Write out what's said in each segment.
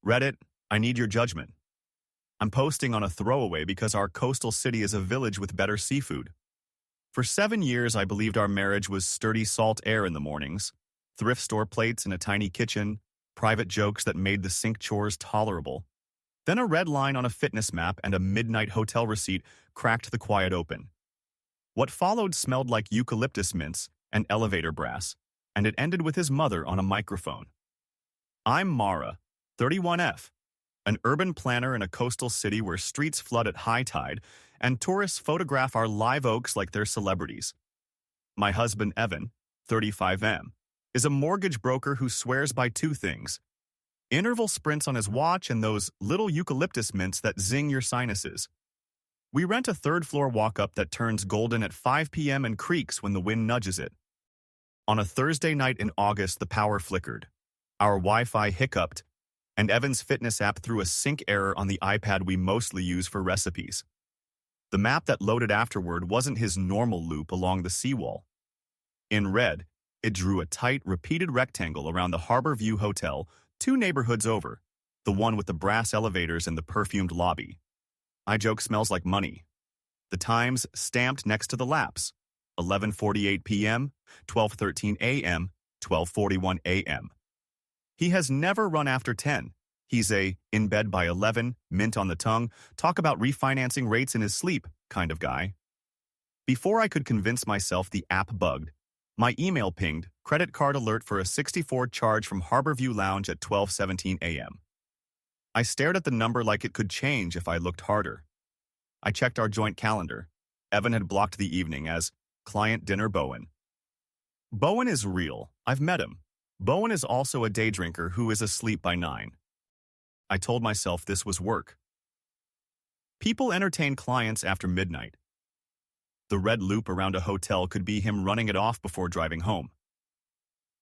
Reddit, I need your judgment. I'm posting on a throwaway because our coastal city is a village with better seafood. For 7 years, I believed our marriage was sturdy salt air in the mornings, thrift store plates in a tiny kitchen, private jokes that made the sink chores tolerable. Then a red line on a fitness map and a midnight hotel receipt cracked the quiet open. What followed smelled like eucalyptus mints and elevator brass, and it ended with his mother on a microphone. I'm Mara, 31F, an urban planner in a coastal city where streets flood at high tide and tourists photograph our live oaks like they're celebrities. My husband, Evan, 35M, is a mortgage broker who swears by two things: interval sprints on his watch and those little eucalyptus mints that zing your sinuses. We rent a third-floor walk-up that turns golden at 5 p.m. and creaks when the wind nudges it. On a Thursday night in August, the power flickered. Our Wi-Fi hiccuped, and Evan's fitness app threw a sync error on the iPad we mostly use for recipes. The map that loaded afterward wasn't his normal loop along the seawall. In red, it drew a tight, repeated rectangle around the Harbor View Hotel, 2 neighborhoods over, the one with the brass elevators and the perfumed lobby. I joke smells like money. The times stamped next to the laps: 11:48 p.m., 12:13 a.m., 12:41 a.m. He has never run after 10. He's a in bed by 11, mint on the tongue, talk about refinancing rates in his sleep kind of guy. Before I could convince myself the app bugged, my email pinged, credit card alert for a 64 charge from Harborview Lounge at 12:17 a.m. I stared at the number like it could change if I looked harder. I checked our joint calendar. Evan had blocked the evening as client dinner Bowen. Bowen is real. I've met him. Bowen is also a day drinker who is asleep by 9. I told myself this was work. People entertain clients after midnight. The red loop around a hotel could be him running it off before driving home.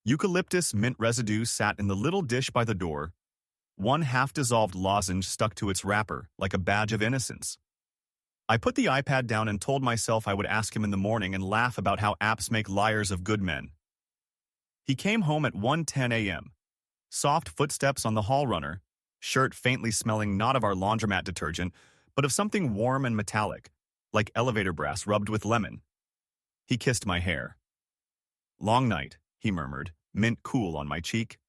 Eucalyptus mint residue sat in the little dish by the door, one half-dissolved lozenge stuck to its wrapper like a badge of innocence. I put the iPad down and told myself I would ask him in the morning and laugh about how apps make liars of good men. He came home at 1:10 a.m. Soft footsteps on the hall runner, shirt faintly smelling not of our laundromat detergent, but of something warm and metallic, like elevator brass rubbed with lemon. He kissed my hair. "Long night," he murmured, mint cool on my cheek.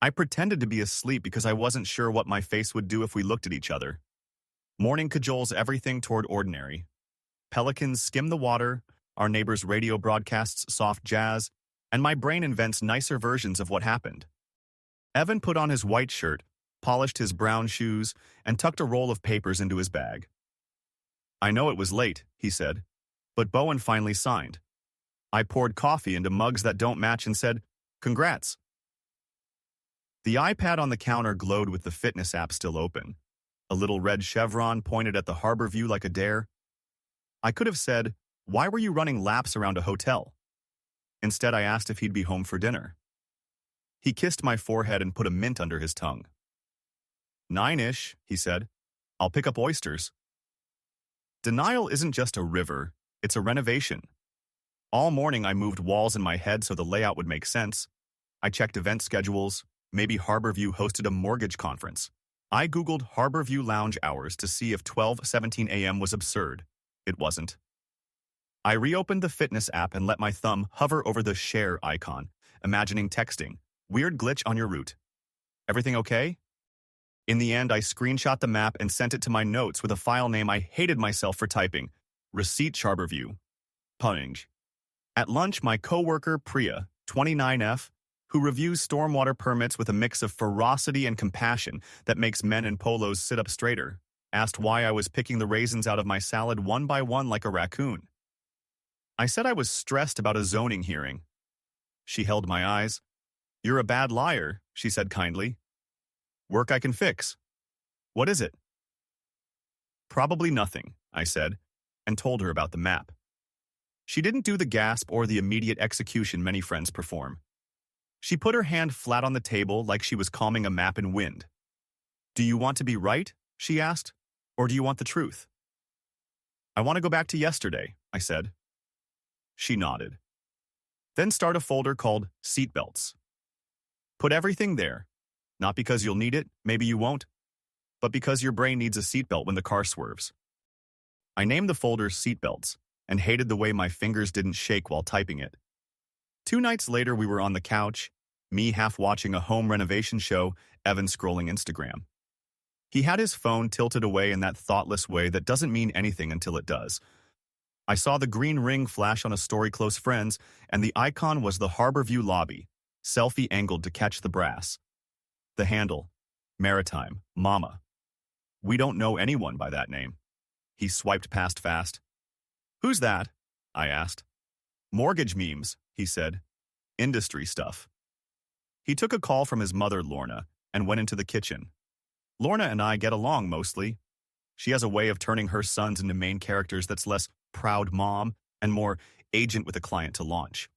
I pretended to be asleep because I wasn't sure what my face would do if we looked at each other. Morning cajoles everything toward ordinary. Pelicans skim the water, our neighbor's radio broadcasts soft jazz, and my brain invents nicer versions of what happened. Evan put on his white shirt, polished his brown shoes, and tucked a roll of papers into his bag. "I know it was late," he said, but Bowen finally signed. I poured coffee into mugs that don't match and said, "Congrats." The iPad on the counter glowed with the fitness app still open. A little red chevron pointed at the harbor view like a dare. I could have said, "Why were you running laps around a hotel?" Instead, I asked if he'd be home for dinner. He kissed my forehead and put a mint under his tongue. "9-ish," he said. "I'll pick up oysters." Denial isn't just a river, it's a renovation. All morning I moved walls in my head so the layout would make sense. I checked event schedules. Maybe Harborview hosted a mortgage conference. I Googled Harborview Lounge hours to see if 12:17 a.m. was absurd. It wasn't. I reopened the fitness app and let my thumb hover over the share icon, imagining texting. "Weird glitch on your route. Everything okay?" In the end, I screenshot the map and sent it to my notes with a file name I hated myself for typing: Receipt Harborview. Punning. At lunch, my coworker Priya, 29F, who reviews stormwater permits with a mix of ferocity and compassion that makes men in polos sit up straighter, asked why I was picking the raisins out of my salad one by one like a raccoon. I said I was stressed about a zoning hearing. She held my eyes. "You're a bad liar," she said kindly. "Work I can fix." "What is it?" "Probably nothing," I said, and told her about the map. She didn't do the gasp or the immediate execution many friends perform. She put her hand flat on the table like she was calming a map in wind. "Do you want to be right?" she asked. "Or do you want the truth?" "I want to go back to yesterday," I said. She nodded. "Then start a folder called Seatbelts. Put everything there. Not because you'll need it, maybe you won't, but because your brain needs a seatbelt when the car swerves. I named the folder Seatbelts and hated the way my fingers didn't shake while typing it. 2 nights later, we were on the couch, me half watching a home renovation show, Evan scrolling Instagram. He had his phone tilted away in that thoughtless way that doesn't mean anything until it does. I saw the green ring flash on a story close friends, and the icon was the Harborview lobby, selfie angled to catch the brass. The handle, Maritime, Mama. We don't know anyone by that name. He swiped past fast. Who's that? I asked. Mortgage memes, he said. Industry stuff. He took a call from his mother, Lorna, and went into the kitchen. Lorna and I get along mostly. She has a way of turning her sons into main characters that's less proud mom and more agent with a client to launch.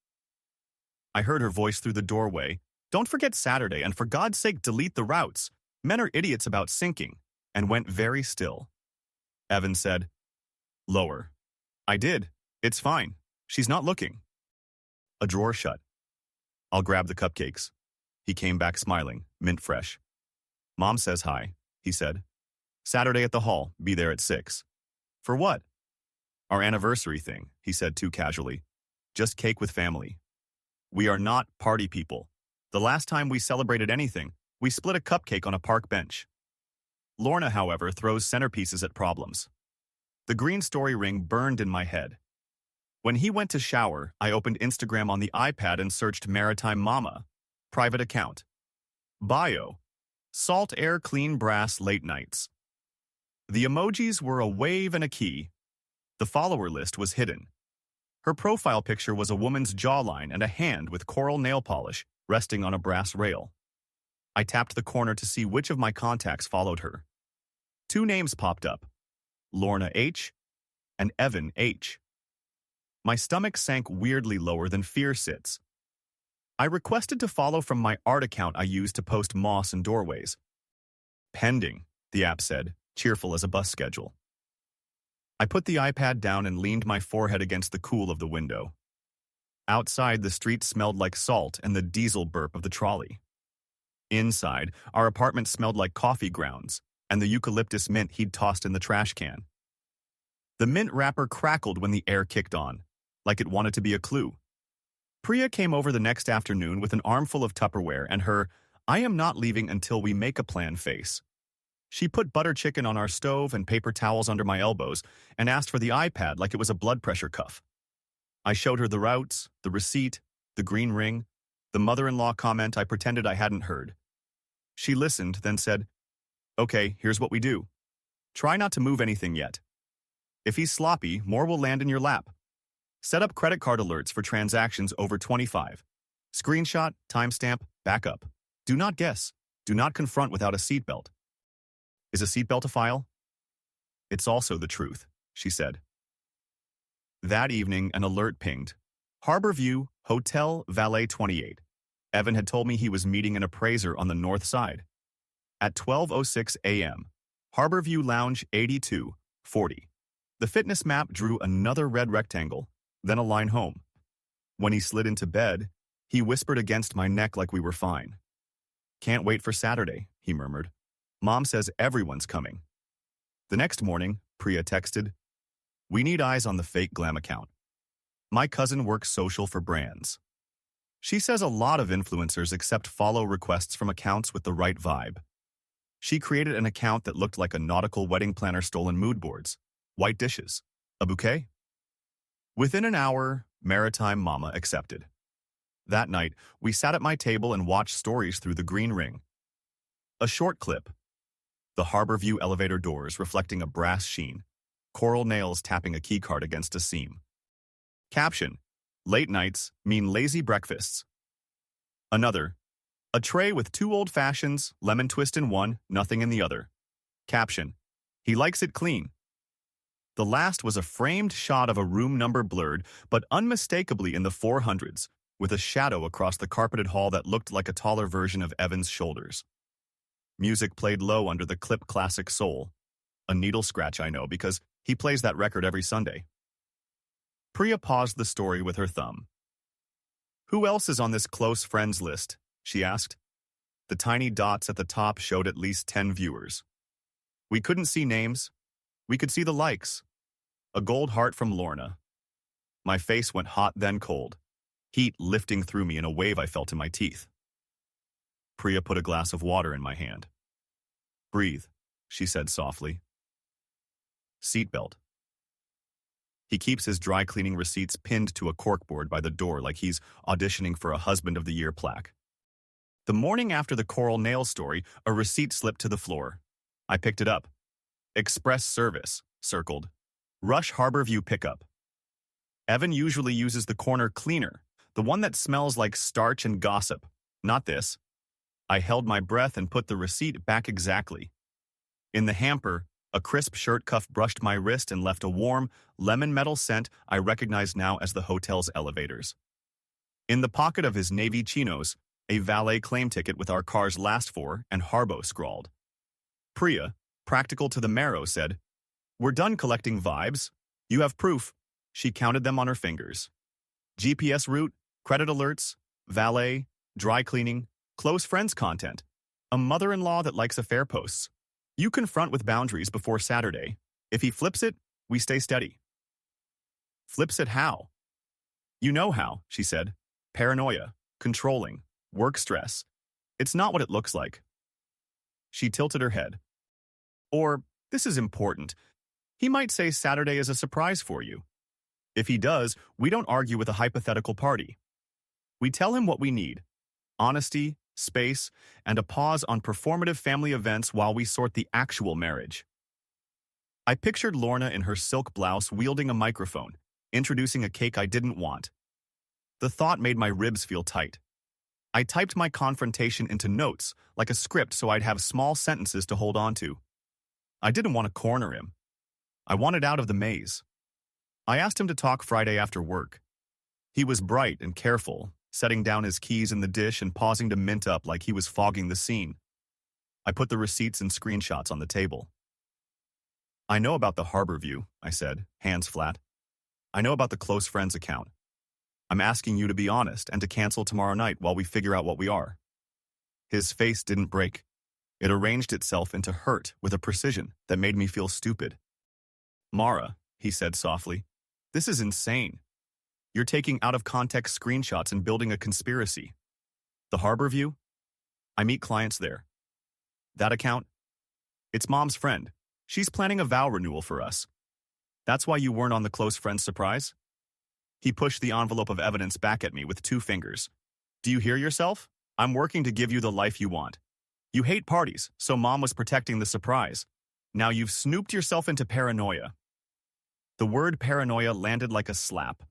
I heard her voice through the doorway. Don't forget Saturday, and for God's sake, delete the routes. Men are idiots about syncing, and went very still. Evan said, Lower. I did. It's fine. She's not looking. A drawer shut. I'll grab the cupcakes. He came back smiling, mint fresh. Mom says hi, he said. Saturday at the hall, be there at 6. For what? Our anniversary thing, he said too casually. Just cake with family. We are not party people. The last time we celebrated anything, we split a cupcake on a park bench. Lorna, however, throws centerpieces at problems. The green story ring burned in my head. When he went to shower, I opened Instagram on the iPad and searched Maritime Mama. Private account. Bio. Salt air clean brass late nights. The emojis were a wave and a key. The follower list was hidden. Her profile picture was a woman's jawline and a hand with coral nail polish resting on a brass rail. I tapped the corner to see which of my contacts followed her. 2 names popped up, Lorna H. and Evan H. My stomach sank weirdly lower than fear sits. I requested to follow from my art account I used to post moss in doorways. Pending, the app said, cheerful as a bus schedule. I put the iPad down and leaned my forehead against the cool of the window. Outside, the street smelled like salt and the diesel burp of the trolley. Inside, our apartment smelled like coffee grounds and the eucalyptus mint he'd tossed in the trash can. The mint wrapper crackled when the air kicked on, like it wanted to be a clue. Priya came over the next afternoon with an armful of Tupperware and her, I am not leaving until we make a plan face. She put butter chicken on our stove and paper towels under my elbows and asked for the iPad like it was a blood pressure cuff. I showed her the routes, the receipt, the green ring, the mother-in-law comment I pretended I hadn't heard. She listened, then said, Okay, here's what we do. Try not to move anything yet. If he's sloppy, more will land in your lap. Set up credit card alerts for transactions over 25. Screenshot, timestamp, backup. Do not guess. Do not confront without a seatbelt. Is a seatbelt a file? It's also the truth, she said. That evening, an alert pinged. Harborview, Hotel Valet 28. Evan had told me he was meeting an appraiser on the north side. At 12:06 a.m., Harborview Lounge 8240. The fitness map drew another red rectangle, then a line home. When he slid into bed, he whispered against my neck like we were fine. Can't wait for Saturday, he murmured. Mom says everyone's coming. The next morning, Priya texted, We need eyes on the fake glam account. My cousin works social for brands. She says a lot of influencers accept follow requests from accounts with the right vibe. She created an account that looked like a nautical wedding planner stolen mood boards, white dishes, a bouquet. Within an hour, Maritime Mama accepted. That night, we sat at my table and watched stories through the green ring. A short clip. The Harborview elevator doors reflecting a brass sheen, coral nails tapping a keycard against a seam. Caption, Late nights mean lazy breakfasts. Another, a tray with 2 old fashions, lemon twist in one, nothing in the other. Caption, He likes it clean. The last was a framed shot of a room number blurred, but unmistakably in the 400s, with a shadow across the carpeted hall that looked like a taller version of Evan's shoulders. Music played low under the clip Classic Soul. A needle scratch, I know, because he plays that record every Sunday. Priya paused the story with her thumb. Who else is on this close friends list? She asked. The tiny dots at the top showed at least 10 viewers. We couldn't see names. We could see the likes. A gold heart from Lorna. My face went hot then cold, heat lifting through me in a wave I felt in my teeth. Priya put a glass of water in my hand. Breathe, she said softly. Seatbelt. He keeps his dry cleaning receipts pinned to a corkboard by the door like he's auditioning for a Husband of the Year plaque. The morning after the coral nail story, a receipt slipped to the floor. I picked it up. Express service, circled. Rush Harborview pickup. Evan usually uses the corner cleaner, the one that smells like starch and gossip. Not this. I held my breath and put the receipt back exactly. In the hamper, a crisp shirt cuff brushed my wrist and left a warm, lemon metal scent I recognized now as the hotel's elevators. In the pocket of his navy chinos, a valet claim ticket with our car's last four and Harbo scrawled. Priya, practical to the marrow, said, "We're done collecting vibes. You have proof." She counted them on her fingers. GPS route, credit alerts, valet, dry cleaning, close friends content, a mother-in-law that likes affair posts. You confront with boundaries before Saturday. If he flips it, we stay steady. Flips it how? You know how, she said. Paranoia, controlling, work stress. It's not what it looks like. She tilted her head. Or, this is important. He might say Saturday is a surprise for you. If he does, we don't argue with a hypothetical party. We tell him what we need. Honesty, space, and a pause on performative family events while we sort the actual marriage. I pictured Lorna in her silk blouse wielding a microphone, introducing a cake I didn't want. The thought made my ribs feel tight. I typed my confrontation into notes, like a script so I'd have small sentences to hold on to. I didn't want to corner him. I wanted out of the maze. I asked him to talk Friday after work. He was bright and careful, setting down his keys in the dish and pausing to mint up like he was fogging the scene. I put the receipts and screenshots on the table. I know about the Harborview, I said, hands flat. I know about the close friends account. I'm asking you to be honest and to cancel tomorrow night while we figure out what we are. His face didn't break. It arranged itself into hurt with a precision that made me feel stupid. Mara, he said softly, this is insane. You're taking out-of-context screenshots and building a conspiracy. The Harborview? I meet clients there. That account? It's Mom's friend. She's planning a vow renewal for us. That's why you weren't on the close friends surprise? He pushed the envelope of evidence back at me with 2 fingers. Do you hear yourself? I'm working to give you the life you want. You hate parties, so Mom was protecting the surprise. Now you've snooped yourself into paranoia. The word paranoia landed like a slap.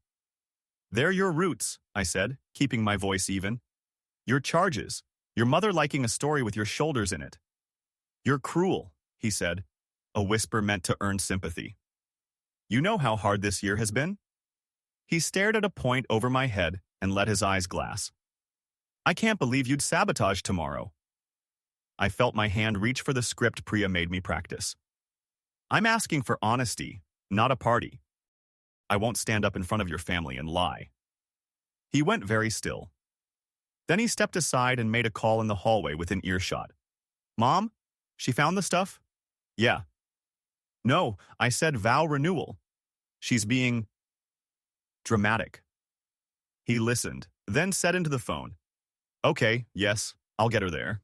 They're your roots, I said, keeping my voice even. Your charges, your mother liking a story with your shoulders in it. You're cruel, he said, a whisper meant to earn sympathy. You know how hard this year has been? He stared at a point over my head and let his eyes glass. I can't believe you'd sabotage tomorrow. I felt my hand reach for the script Priya made me practice. I'm asking for honesty, not a party. I won't stand up in front of your family and lie. He went very still. Then he stepped aside and made a call in the hallway within earshot. Mom? She found the stuff? Yeah. No, I said vow renewal. She's being dramatic. He listened, then said into the phone, Okay, yes, I'll get her there.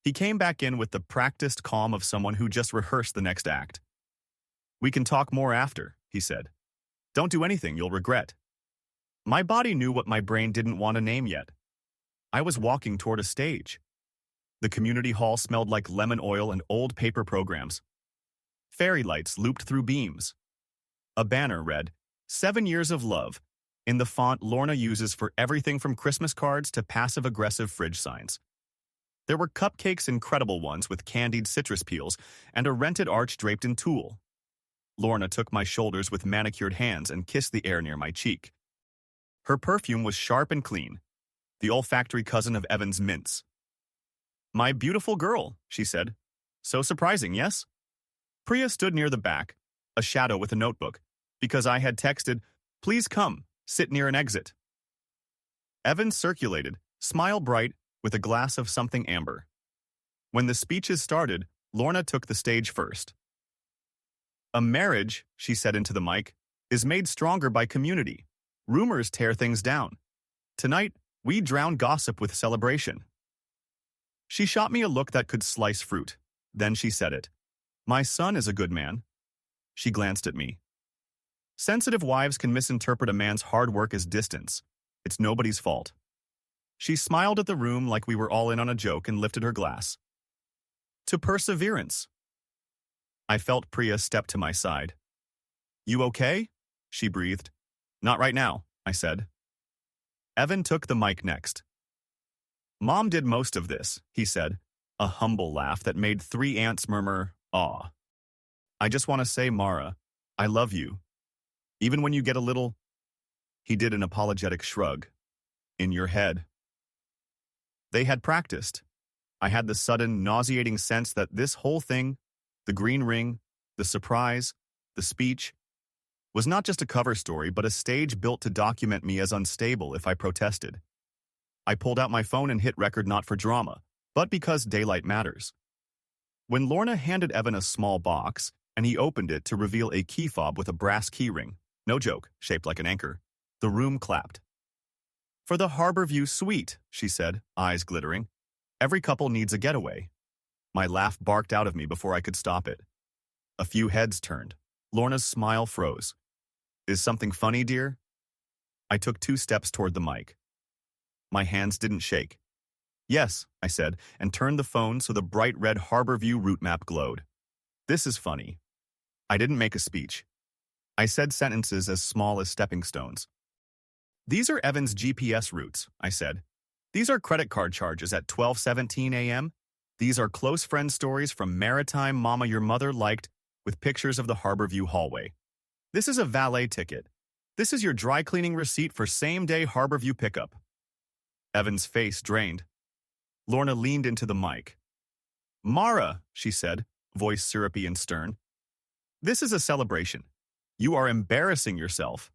He came back in with the practiced calm of someone who just rehearsed the next act. We can talk more after, he said. Don't do anything you'll regret. My body knew what my brain didn't want to name yet. I was walking toward a stage. The community hall smelled like lemon oil and old paper programs. Fairy lights looped through beams. A banner read, 7 years of love, in the font Lorna uses for everything from Christmas cards to passive-aggressive fridge signs. There were cupcakes, incredible ones with candied citrus peels, and a rented arch draped in tulle. Lorna took my shoulders with manicured hands and kissed the air near my cheek. Her perfume was sharp and clean, the olfactory cousin of Evan's mints. My beautiful girl, she said. So surprising, yes? Priya stood near the back, a shadow with a notebook, because I had texted, Please come, sit near an exit. Evan circulated, smile bright, with a glass of something amber. When the speeches started, Lorna took the stage first. A marriage, she said into the mic, is made stronger by community. Rumors tear things down. Tonight, we drown gossip with celebration. She shot me a look that could slice fruit. Then she said it. My son is a good man. She glanced at me. Sensitive wives can misinterpret a man's hard work as distance. It's nobody's fault. She smiled at the room like we were all in on a joke and lifted her glass. To perseverance. I felt Priya step to my side. You okay? She breathed. Not right now, I said. Evan took the mic next. Mom did most of this, he said, a humble laugh that made 3 ants murmur, aw. I just want to say, Mara, I love you. Even when you get a little... He did an apologetic shrug. In your head. They had practiced. I had the sudden, nauseating sense that this whole thing, the green ring, the surprise, the speech, was not just a cover story, but a stage built to document me as unstable if I protested. I pulled out my phone and hit record not for drama, but because daylight matters. When Lorna handed Evan a small box, and he opened it to reveal a key fob with a brass keyring, no joke, shaped like an anchor, the room clapped. For the Harborview Suite, she said, eyes glittering. Every couple needs a getaway. My laugh barked out of me before I could stop it. A few heads turned. Lorna's smile froze. Is something funny, dear? I took 2 steps toward the mic. My hands didn't shake. Yes, I said, and turned the phone so the bright red Harborview route map glowed. This is funny. I didn't make a speech. I said sentences as small as stepping stones. These are Evan's GPS routes, I said. These are credit card charges at 12:17 a.m. These are close friend stories from Maritime Mama Your Mother Liked with pictures of the Harborview hallway. This is a valet ticket. This is your dry cleaning receipt for same-day Harborview pickup. Evan's face drained. Lorna leaned into the mic. Mara, she said, voice syrupy and stern. This is a celebration. You are embarrassing yourself.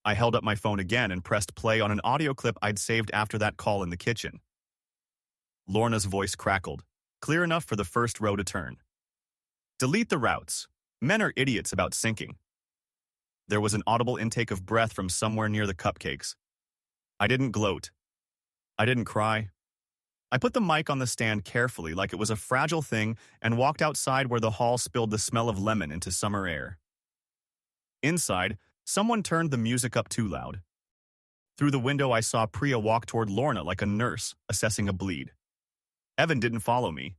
I held up my phone again and pressed play on an audio clip I'd saved after that call in the kitchen. Lorna's voice crackled, clear enough for the first row to turn. Delete the routes. Men are idiots about syncing. There was an audible intake of breath from somewhere near the cupcakes. I didn't gloat. I didn't cry. I put the mic on the stand carefully like it was a fragile thing and walked outside where the hall spilled the smell of lemon into summer air. Inside, someone turned the music up too loud. Through the window I saw Priya walk toward Lorna like a nurse, assessing a bleed. Evan didn't follow me.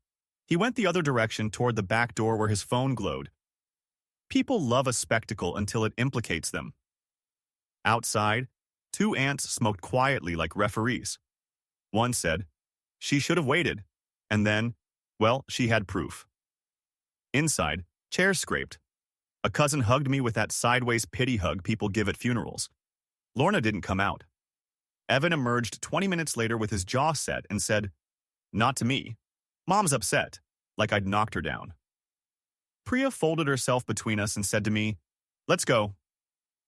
He went the other direction toward the back door where his phone glowed. People love a spectacle until it implicates them. Outside, 2 ants smoked quietly like referees. One said, she should have waited. And then, well, she had proof. Inside, chairs scraped. A cousin hugged me with that sideways pity hug people give at funerals. Lorna didn't come out. Evan emerged 20 minutes later with his jaw set and said, not to me. Mom's upset, like I'd knocked her down. Priya folded herself between us and said to me, let's go.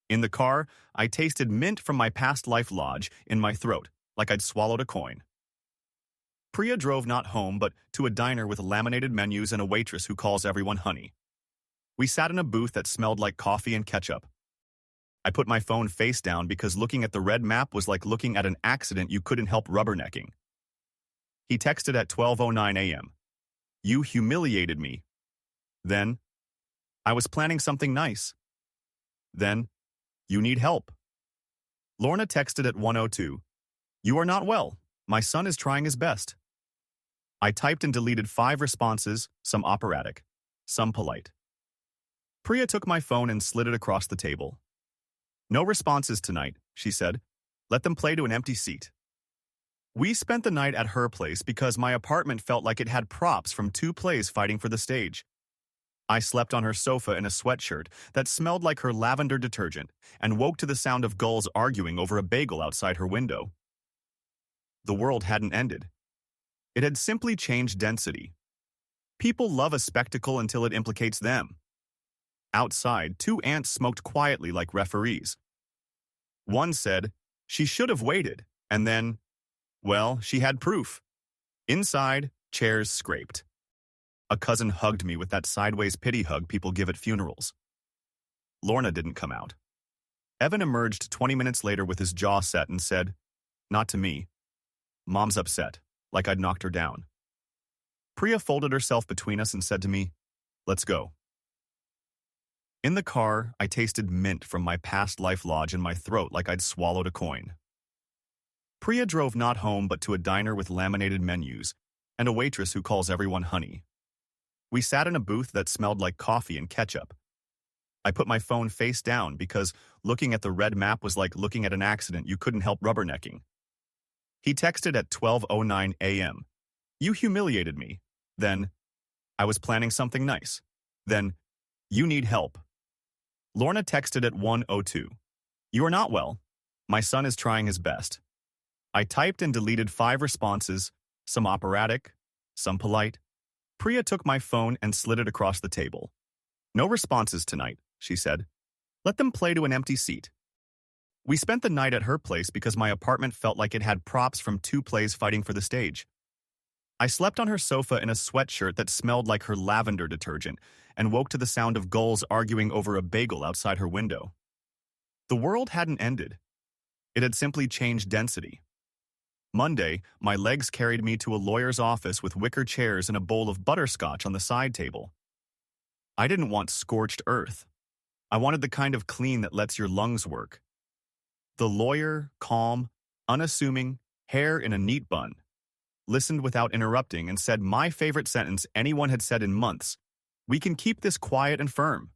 In the car, I tasted mint from my past life lodge in my throat, like I'd swallowed a coin. Priya drove not home, but to a diner with laminated menus and a waitress who calls everyone honey. We sat in a booth that smelled like coffee and ketchup. I put my phone face down because looking at the red map was like looking at an accident you couldn't help rubbernecking. He texted at 12:09 a.m. You humiliated me. Then, I was planning something nice. Then, you need help. Lorna texted at 1:02. You are not well. My son is trying his best. I typed and deleted 5 responses, some operatic, some polite. Priya took my phone and slid it across the table. No responses tonight, she said. Let them play to an empty seat. We spent the night at her place because my apartment felt like it had props from 2 plays fighting for the stage. I slept on her sofa in a sweatshirt that smelled like her lavender detergent and woke to the sound of gulls arguing over a bagel outside her window. The world hadn't ended. It had simply changed density. People love a spectacle until it implicates them. Outside, 2 ants smoked quietly like referees. One said, she should have waited, and then, Well, she had proof. Inside, chairs scraped. A cousin hugged me with that sideways pity hug people give at funerals. Lorna didn't come out. Evan emerged 20 minutes later with his jaw set and said, "Not to me. Mom's upset, like I'd knocked her down." Priya folded herself between us and said to me, "Let's go." In the car, I tasted mint from my past life lodge in my throat like I'd swallowed a coin. Priya drove not home but to a diner with laminated menus and a waitress who calls everyone honey. We sat in a booth that smelled like coffee and ketchup. I put my phone face down because looking at the red map was like looking at an accident you couldn't help rubbernecking. He texted at 12:09 a.m. "You humiliated me." Then, "I was planning something nice." Then, "You need help." Lorna texted at 1:02. "You are not well. My son is trying his best." I typed and deleted 5 responses, some operatic, some polite. Priya took my phone and slid it across the table. "No responses tonight," she said. "Let them play to an empty seat." We spent the night at her place because my apartment felt like it had props from 2 plays fighting for the stage. I slept on her sofa in a sweatshirt that smelled like her lavender detergent and woke to the sound of gulls arguing over a bagel outside her window. The world hadn't ended. It had simply changed density. Monday, my legs carried me to a lawyer's office with wicker chairs and a bowl of butterscotch on the side table. I didn't want scorched earth. I wanted the kind of clean that lets your lungs work. The lawyer, calm, unassuming, hair in a neat bun, listened without interrupting and said my favorite sentence anyone had said in months: "We can keep this quiet and firm."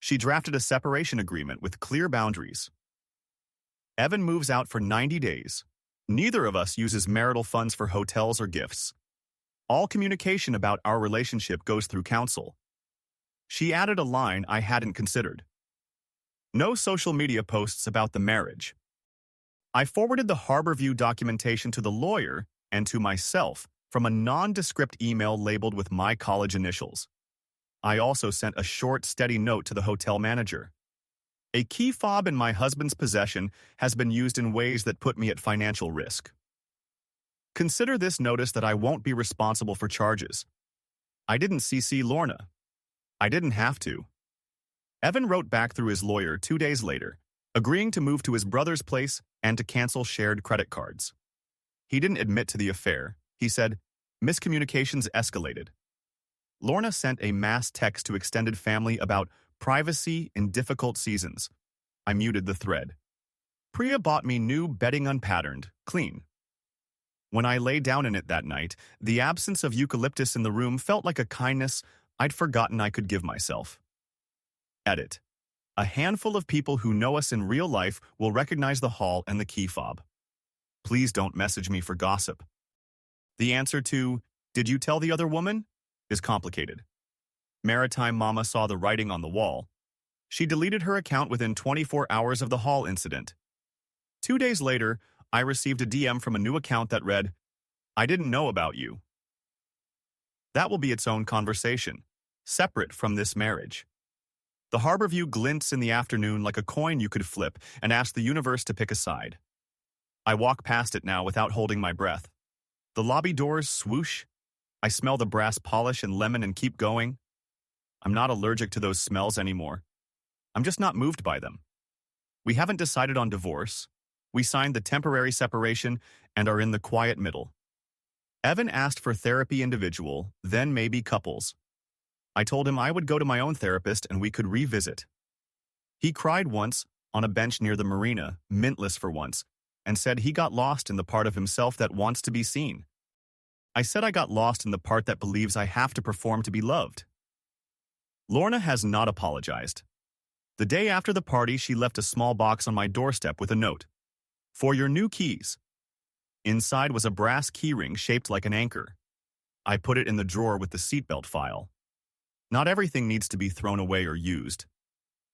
She drafted a separation agreement with clear boundaries. Evan moves out for 90 days. Neither of us uses marital funds for hotels or gifts. All communication about our relationship goes through counsel. She added a line I hadn't considered. No social media posts about the marriage. I forwarded the Harborview documentation to the lawyer and to myself from a nondescript email labeled with my college initials. I also sent a short, steady note to the hotel manager. A key fob in my husband's possession has been used in ways that put me at financial risk. Consider this notice that I won't be responsible for charges. I didn't CC Lorna. I didn't have to. Evan wrote back through his lawyer 2 days later, agreeing to move to his brother's place and to cancel shared credit cards. He didn't admit to the affair. He said, "Miscommunications escalated." Lorna sent a mass text to extended family about privacy in difficult seasons. I muted the thread. Priya bought me new bedding, unpatterned, clean. When I lay down in it that night, the absence of eucalyptus in the room felt like a kindness I'd forgotten I could give myself. Edit. A handful of people who know us in real life will recognize the hall and the key fob. Please don't message me for gossip. The answer to, "Did you tell the other woman?" is complicated. Maritime Mama saw the writing on the wall. She deleted her account within 24 hours of the hall incident. 2 days later, I received a DM from a new account that read, "I didn't know about you." That will be its own conversation, separate from this marriage. The Harborview glints in the afternoon like a coin you could flip and ask the universe to pick a side. I walk past it now without holding my breath. The lobby doors swoosh. I smell the brass polish and lemon and keep going. I'm not allergic to those smells anymore. I'm just not moved by them. We haven't decided on divorce. We signed the temporary separation and are in the quiet middle. Evan asked for therapy individual, then maybe couples. I told him I would go to my own therapist and we could revisit. He cried once on a bench near the marina, mintless for once, and said he got lost in the part of himself that wants to be seen. I said I got lost in the part that believes I have to perform to be loved. Lorna has not apologized. The day after the party, she left a small box on my doorstep with a note. "For your new keys." Inside was a brass keyring shaped like an anchor. I put it in the drawer with the seatbelt file. Not everything needs to be thrown away or used.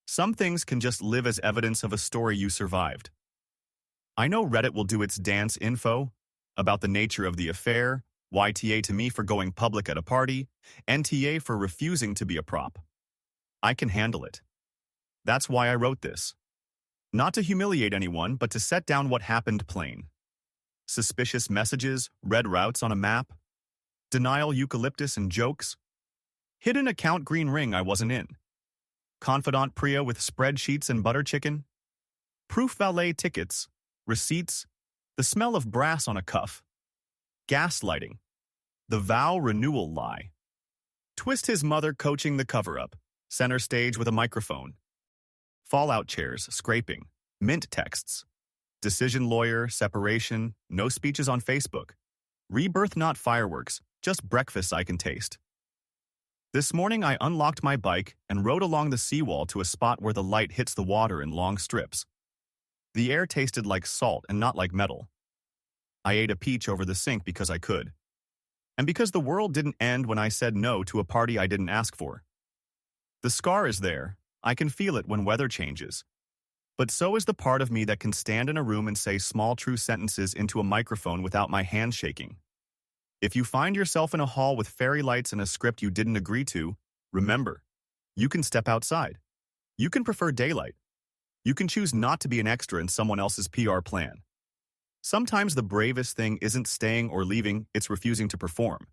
Some things can just live as evidence of a story you survived. I know Reddit will do its dance info about the nature of the affair, YTA to me for going public at a party, NTA for refusing to be a prop. I can handle it. That's why I wrote this. Not to humiliate anyone, but to set down what happened plain. Suspicious messages, red routes on a map, denial eucalyptus and jokes, hidden account green ring I wasn't in, confidant Priya with spreadsheets and butter chicken, proof valet tickets, receipts, the smell of brass on a cuff, gaslighting, the vow renewal lie, twist his mother coaching the cover-up, center stage with a microphone, fallout chairs, scraping, mint texts, decision lawyer, separation, no speeches on Facebook, rebirth not fireworks, just breakfasts I can taste. This morning I unlocked my bike and rode along the seawall to a spot where the light hits the water in long strips. The air tasted like salt and not like metal. I ate a peach over the sink because I could. And because the world didn't end when I said no to a party I didn't ask for. The scar is there. I can feel it when weather changes. But so is the part of me that can stand in a room and say small true sentences into a microphone without my hands shaking. If you find yourself in a hall with fairy lights and a script you didn't agree to, remember, you can step outside. You can prefer daylight. You can choose not to be an extra in someone else's PR plan. Sometimes the bravest thing isn't staying or leaving, it's refusing to perform.